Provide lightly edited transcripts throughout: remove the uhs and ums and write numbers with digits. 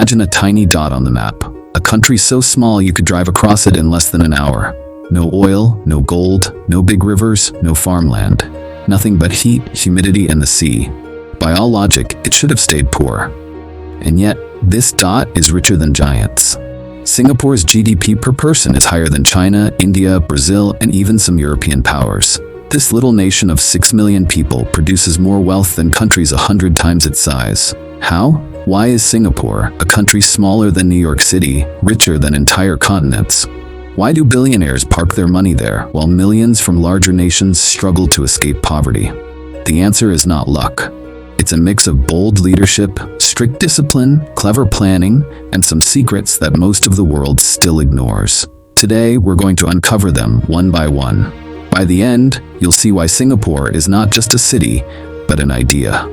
Imagine a tiny dot on the map, a country so small you could drive across it in less than an hour. No oil, no gold, no big rivers, no farmland. Nothing but heat, humidity, and the sea. By all logic, it should have stayed poor. And yet, this dot is richer than giants. Singapore's GDP per person is higher than China, India, Brazil, and even some European powers. This little nation of 6 million people produces more wealth than countries 100 times its size. How? Why is Singapore, a country smaller than New York City, richer than entire continents? Why do billionaires park their money there, while millions from larger nations struggle to escape poverty? The answer is not luck. It's a mix of bold leadership, strict discipline, clever planning, and some secrets that most of the world still ignores. Today, we're going to uncover them one by one. By the end, you'll see why Singapore is not just a city, but an idea.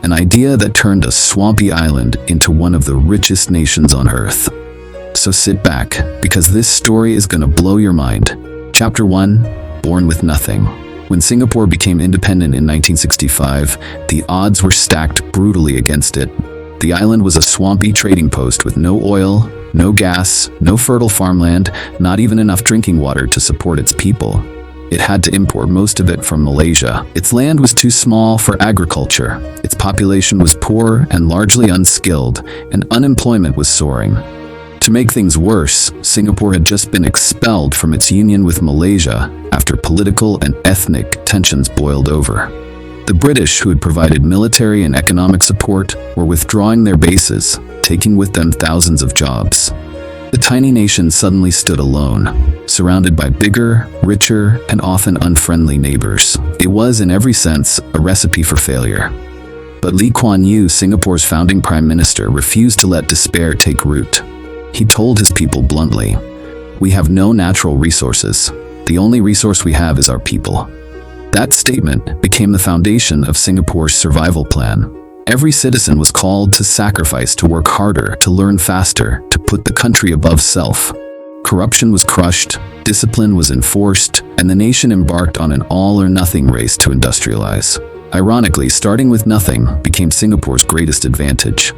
An idea that turned a swampy island into one of the richest nations on Earth. So sit back, because this story is going to blow your mind. Chapter 1, Born with Nothing. When Singapore became independent in 1965, the odds were stacked brutally against it. The island was a swampy trading post with no oil, no gas, no fertile farmland, not even enough drinking water to support its people. It had to import most of it from Malaysia. Its land was too small for agriculture. Its population was poor and largely unskilled, and unemployment was soaring. To make things worse, Singapore had just been expelled from its union with Malaysia after political and ethnic tensions boiled over. The British, who had provided military and economic support, were withdrawing their bases, taking with them thousands of jobs. The tiny nation suddenly stood alone, surrounded by bigger, richer, and often unfriendly neighbors. It was, in every sense, a recipe for failure. But Lee Kuan Yew, Singapore's founding prime minister, refused to let despair take root. He told his people bluntly, "We have no natural resources. The only resource we have is our people." That statement became the foundation of Singapore's survival plan. Every citizen was called to sacrifice, to work harder, to learn faster, to put the country above self. Corruption was crushed, discipline was enforced, and the nation embarked on an all-or-nothing race to industrialize. Ironically, starting with nothing became Singapore's greatest advantage.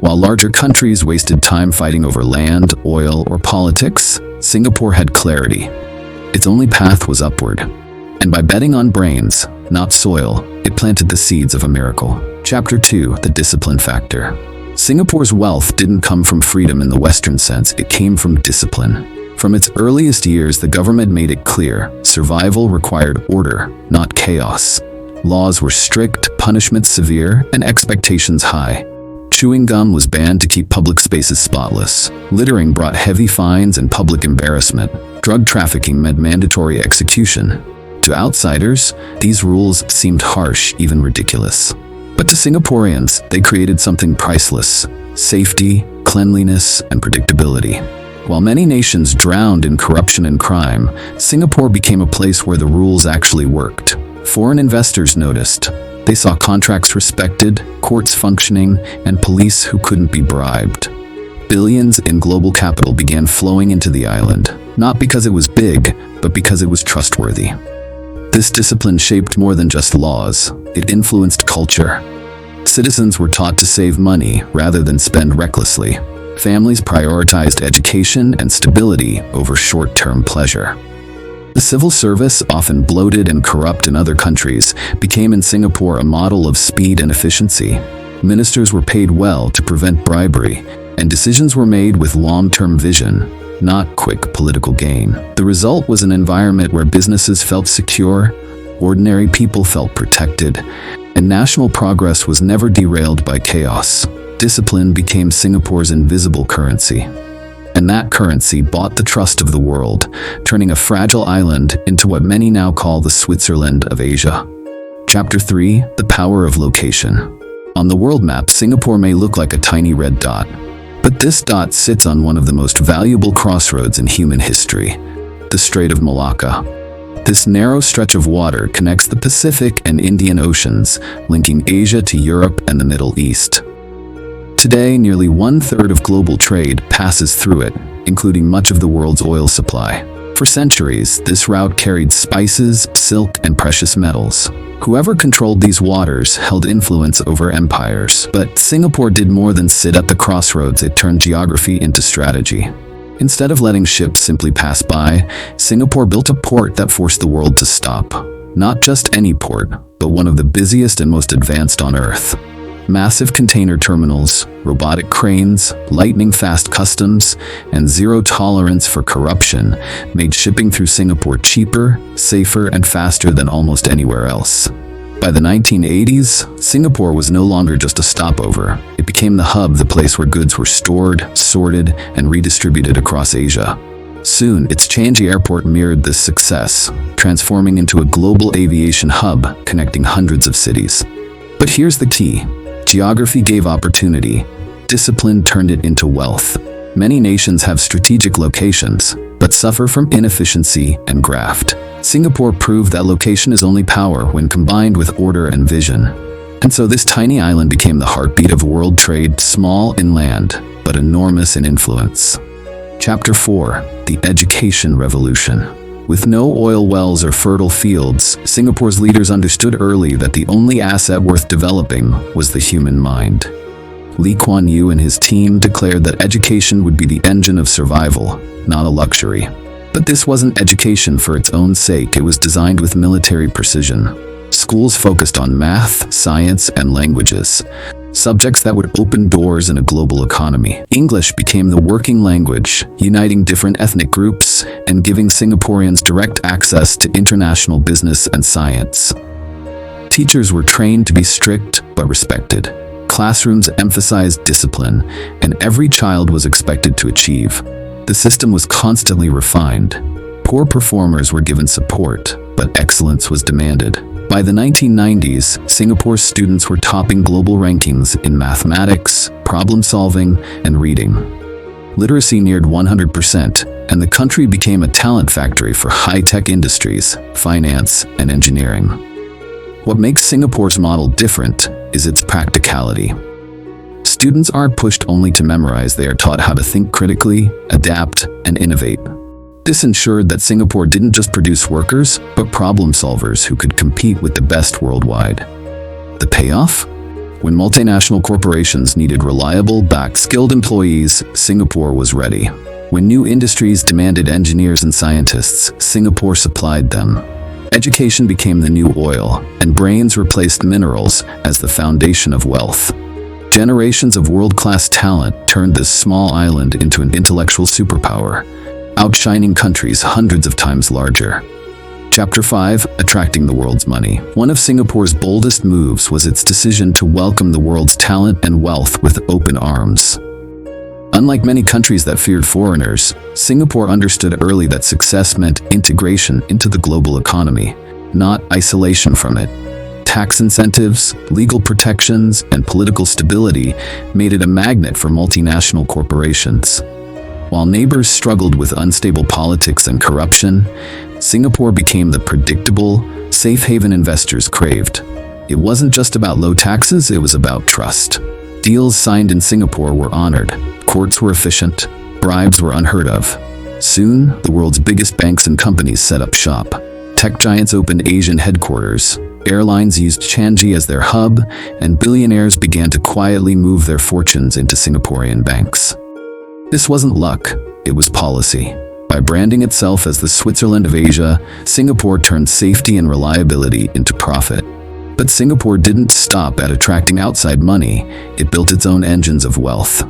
While larger countries wasted time fighting over land, oil, or politics, Singapore had clarity. Its only path was upward. And by betting on brains, not soil, it planted the seeds of a miracle. Chapter 2, The Discipline Factor. Singapore's wealth didn't come from freedom in the Western sense, it came from discipline. From its earliest years, the government made it clear, survival required order, not chaos. Laws were strict, punishments severe, and expectations high. Chewing gum was banned to keep public spaces spotless. Littering brought heavy fines and public embarrassment. Drug trafficking meant mandatory execution. To outsiders, these rules seemed harsh, even ridiculous. But to Singaporeans, they created something priceless: safety, cleanliness, and predictability. While many nations drowned in corruption and crime, Singapore became a place where the rules actually worked. Foreign investors noticed. They saw contracts respected, courts functioning, and police who couldn't be bribed. Billions in global capital began flowing into the island, not because it was big, but because it was trustworthy. This discipline shaped more than just laws, it influenced culture. Citizens were taught to save money rather than spend recklessly. Families prioritized education and stability over short-term pleasure. The civil service, often bloated and corrupt in other countries, became in Singapore a model of speed and efficiency. Ministers were paid well to prevent bribery, and decisions were made with long-term vision, not quick political gain. The result was an environment where businesses felt secure, ordinary people felt protected, and national progress was never derailed by chaos. Discipline became Singapore's invisible currency. And that currency bought the trust of the world, turning a fragile island into what many now call the Switzerland of Asia. Chapter 3, The Power of Location. On the world map, Singapore may look like a tiny red dot, but this dot sits on one of the most valuable crossroads in human history, the Strait of Malacca. This narrow stretch of water connects the Pacific and Indian Oceans, linking Asia to Europe and the Middle East. Today, nearly 1/3 of global trade passes through it, including much of the world's oil supply. For centuries, this route carried spices, silk, and precious metals. Whoever controlled these waters held influence over empires. But Singapore did more than sit at the crossroads. It turned geography into strategy. Instead of letting ships simply pass by, Singapore built a port that forced the world to stop. Not just any port, but one of the busiest and most advanced on Earth. Massive container terminals, robotic cranes, lightning-fast customs, and zero tolerance for corruption made shipping through Singapore cheaper, safer, and faster than almost anywhere else. By the 1980s, Singapore was no longer just a stopover. It became the hub, the place where goods were stored, sorted, and redistributed across Asia. Soon, its Changi Airport mirrored this success, transforming into a global aviation hub connecting hundreds of cities. But here's the key. Geography gave opportunity. Discipline turned it into wealth. Many nations have strategic locations, but suffer from inefficiency and graft. Singapore proved that location is only power when combined with order and vision. And so this tiny island became the heartbeat of world trade, small in land, but enormous in influence. Chapter 4: The Education Revolution. With no oil wells or fertile fields, Singapore's leaders understood early that the only asset worth developing was the human mind. Lee Kuan Yew and his team declared that education would be the engine of survival, not a luxury. But this wasn't education for its own sake. It was designed with military precision. Schools focused on math, science, and languages, subjects that would open doors in a global economy. English became the working language, uniting different ethnic groups and giving Singaporeans direct access to international business and science. Teachers were trained to be strict but respected. Classrooms emphasized discipline, and every child was expected to achieve. The system was constantly refined. Poor performers were given support, but excellence was demanded. By the 1990s, Singapore's students were topping global rankings in mathematics, problem solving, and reading. Literacy neared 100%, and the country became a talent factory for high-tech industries, finance, and engineering. What makes Singapore's model different is its practicality. Students aren't pushed only to memorize, they are taught how to think critically, adapt, and innovate. This ensured that Singapore didn't just produce workers, but problem solvers who could compete with the best worldwide. The payoff? When multinational corporations needed reliable, skilled employees, Singapore was ready. When new industries demanded engineers and scientists, Singapore supplied them. Education became the new oil, and brains replaced minerals as the foundation of wealth. Generations of world-class talent turned this small island into an intellectual superpower, outshining countries hundreds of times larger. Chapter 5: Attracting the World's Money. One of Singapore's boldest moves was its decision to welcome the world's talent and wealth with open arms. Unlike many countries that feared foreigners, Singapore understood early that success meant integration into the global economy, not isolation from it. Tax incentives, legal protections, and political stability made it a magnet for multinational corporations. While neighbors struggled with unstable politics and corruption, Singapore became the predictable, safe haven investors craved. It wasn't just about low taxes, it was about trust. Deals signed in Singapore were honored, courts were efficient, bribes were unheard of. Soon, the world's biggest banks and companies set up shop. Tech giants opened Asian headquarters, airlines used Changi as their hub, and billionaires began to quietly move their fortunes into Singaporean banks. This wasn't luck, it was policy. By branding itself as the Switzerland of Asia, Singapore turned safety and reliability into profit. But Singapore didn't stop at attracting outside money, it built its own engines of wealth.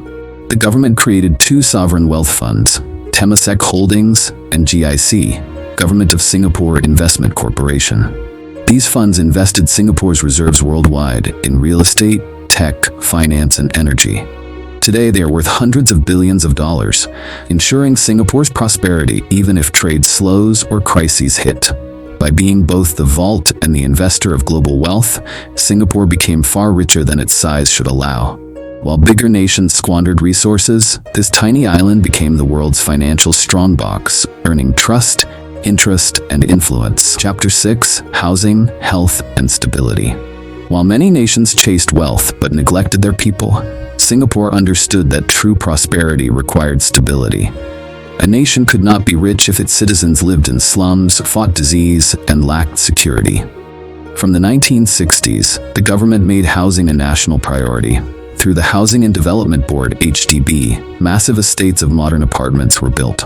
The government created two sovereign wealth funds, Temasek Holdings and GIC, Government of Singapore Investment Corporation. These funds invested Singapore's reserves worldwide in real estate, tech, finance, and energy. Today, they are worth hundreds of billions of dollars, ensuring Singapore's prosperity even if trade slows or crises hit. By being both the vault and the investor of global wealth, Singapore became far richer than its size should allow. While bigger nations squandered resources, this tiny island became the world's financial strongbox, earning trust, interest, and influence. Chapter 6: Housing, Health, and Stability. While many nations chased wealth but neglected their people, Singapore understood that true prosperity required stability. A nation could not be rich if its citizens lived in slums, fought disease, and lacked security. From the 1960s, the government made housing a national priority. Through the Housing and Development Board (HDB), massive estates of modern apartments were built.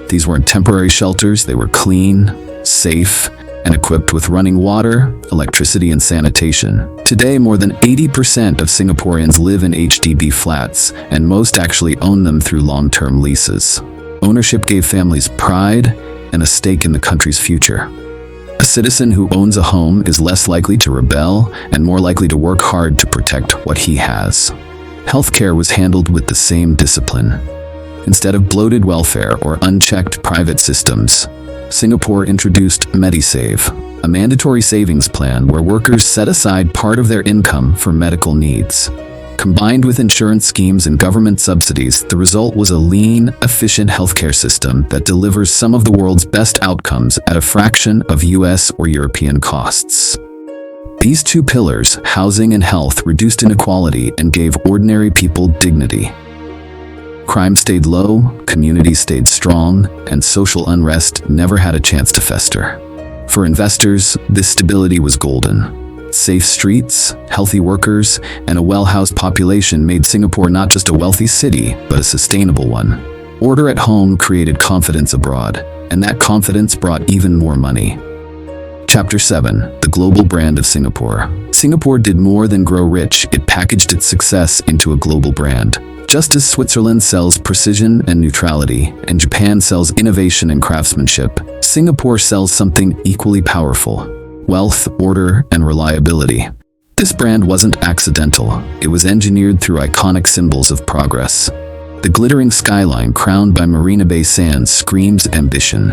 These weren't temporary shelters, they were clean, safe, and equipped with running water, electricity, and sanitation. Today, more than 80% of Singaporeans live in HDB flats, and most actually own them through long-term leases. Ownership gave families pride and a stake in the country's future. A citizen who owns a home is less likely to rebel and more likely to work hard to protect what he has. Healthcare was handled with the same discipline. Instead of bloated welfare or unchecked private systems, Singapore introduced MediSave, a mandatory savings plan where workers set aside part of their income for medical needs. Combined with insurance schemes and government subsidies, the result was a lean, efficient healthcare system that delivers some of the world's best outcomes at a fraction of US or European costs. These two pillars, housing and health, reduced inequality and gave ordinary people dignity. Crime stayed low, communities stayed strong, and social unrest never had a chance to fester. For investors, this stability was golden. Safe streets, healthy workers, and a well-housed population made Singapore not just a wealthy city, but a sustainable one. Order at home created confidence abroad, and that confidence brought even more money. Chapter 7. The Global Brand of Singapore. Singapore did more than grow rich, it packaged its success into a global brand. Just as Switzerland sells precision and neutrality, and Japan sells innovation and craftsmanship, Singapore sells something equally powerful: wealth, order, and reliability. This brand wasn't accidental. It was engineered through iconic symbols of progress. The glittering skyline crowned by Marina Bay Sands screams ambition.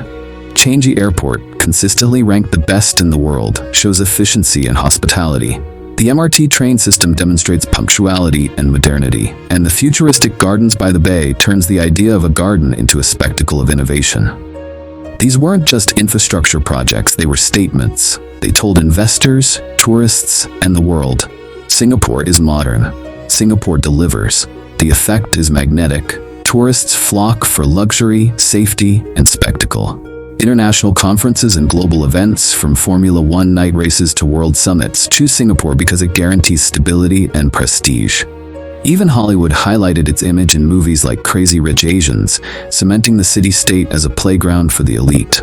Changi Airport, consistently ranked the best in the world, shows efficiency and hospitality. The MRT train system demonstrates punctuality and modernity, and the futuristic Gardens by the Bay turns the idea of a garden into a spectacle of innovation. These weren't just infrastructure projects, they were statements. They told investors, tourists, and the world, Singapore is modern. Singapore delivers. The effect is magnetic. Tourists flock for luxury, safety, and spectacle. International conferences and global events, from Formula One night races to world summits, choose Singapore because it guarantees stability and prestige. Even Hollywood highlighted its image in movies like Crazy Rich Asians, cementing the city-state as a playground for the elite.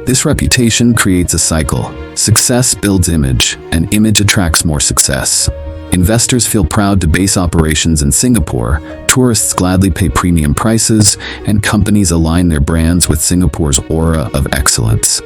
This reputation creates a cycle. Success builds image, and image attracts more success. Investors feel proud to base operations in Singapore, tourists gladly pay premium prices, and companies align their brands with Singapore's aura of excellence.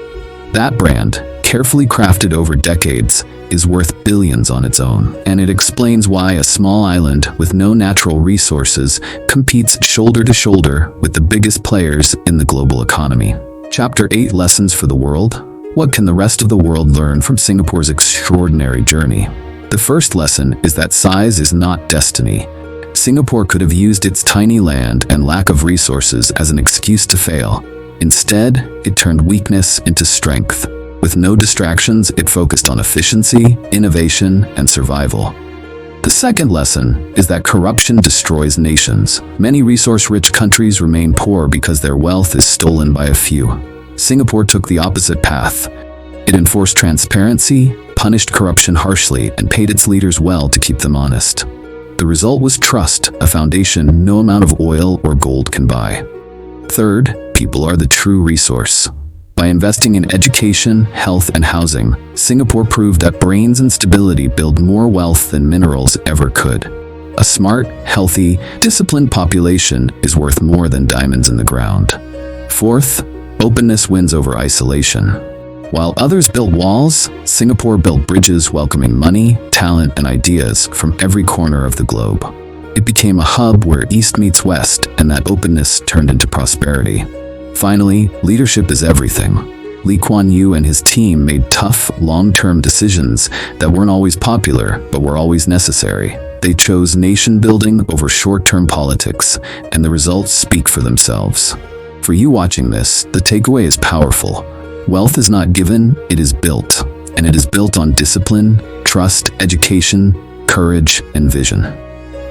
That brand, carefully crafted over decades, is worth billions on its own, and it explains why a small island with no natural resources competes shoulder to shoulder with the biggest players in the global economy. Chapter 8. Lessons for the World. What can the rest of the world learn from Singapore's extraordinary journey? The first lesson is that size is not destiny. Singapore could have used its tiny land and lack of resources as an excuse to fail. Instead, it turned weakness into strength. With no distractions, it focused on efficiency, innovation, and survival. The second lesson is that corruption destroys nations. Many resource-rich countries remain poor because their wealth is stolen by a few. Singapore took the opposite path. It enforced transparency, punished corruption harshly, and paid its leaders well to keep them honest. The result was trust, a foundation no amount of oil or gold can buy. Third, people are the true resource. By investing in education, health, and housing, Singapore proved that brains and stability build more wealth than minerals ever could. A smart, healthy, disciplined population is worth more than diamonds in the ground. Fourth, openness wins over isolation. While others built walls, Singapore built bridges welcoming money, talent, and ideas from every corner of the globe. It became a hub where East meets West, and that openness turned into prosperity. Finally, leadership is everything. Lee Kuan Yew and his team made tough, long-term decisions that weren't always popular, but were always necessary. They chose nation-building over short-term politics, and the results speak for themselves. For you watching this, the takeaway is powerful. Wealth is not given, it is built. And it is built on discipline, trust, education, courage, and vision.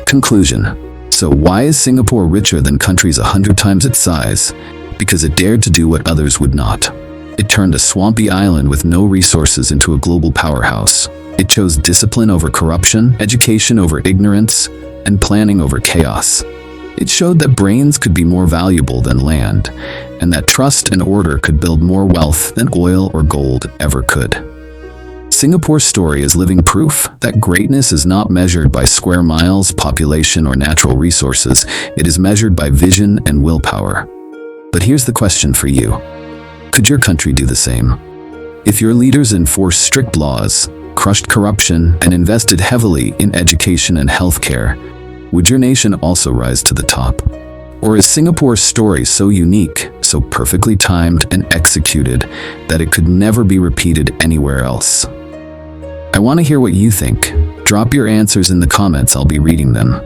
Conclusion. So why is Singapore richer than countries 100 times its size? Because it dared to do what others would not. It turned a swampy island with no resources into a global powerhouse. It chose discipline over corruption, education over ignorance, and planning over chaos. It showed that brains could be more valuable than land, and that trust and order could build more wealth than oil or gold ever could. Singapore's story is living proof that greatness is not measured by square miles, population, or natural resources. It is measured by vision and willpower. But here's the question for you. Could your country do the same? If your leaders enforced strict laws, crushed corruption, and invested heavily in education and healthcare, would your nation also rise to the top? Or is Singapore's story so unique, so perfectly timed and executed, that it could never be repeated anywhere else? I want to hear what you think. Drop your answers in the comments, I'll be reading them.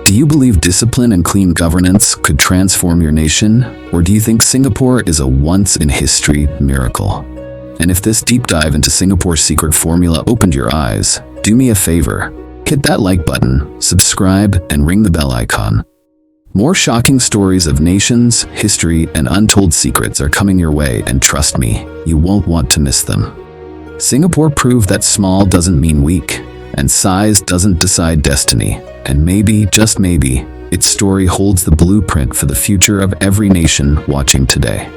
Do you believe discipline and clean governance could transform your nation? Or do you think Singapore is a once-in-history miracle? And if this deep dive into Singapore's secret formula opened your eyes, do me a favor. Hit that like button, subscribe, and ring the bell icon. More shocking stories of nations, history, and untold secrets are coming your way, and trust me, you won't want to miss them. Singapore proved that small doesn't mean weak, and size doesn't decide destiny. And maybe, just maybe, its story holds the blueprint for the future of every nation watching today.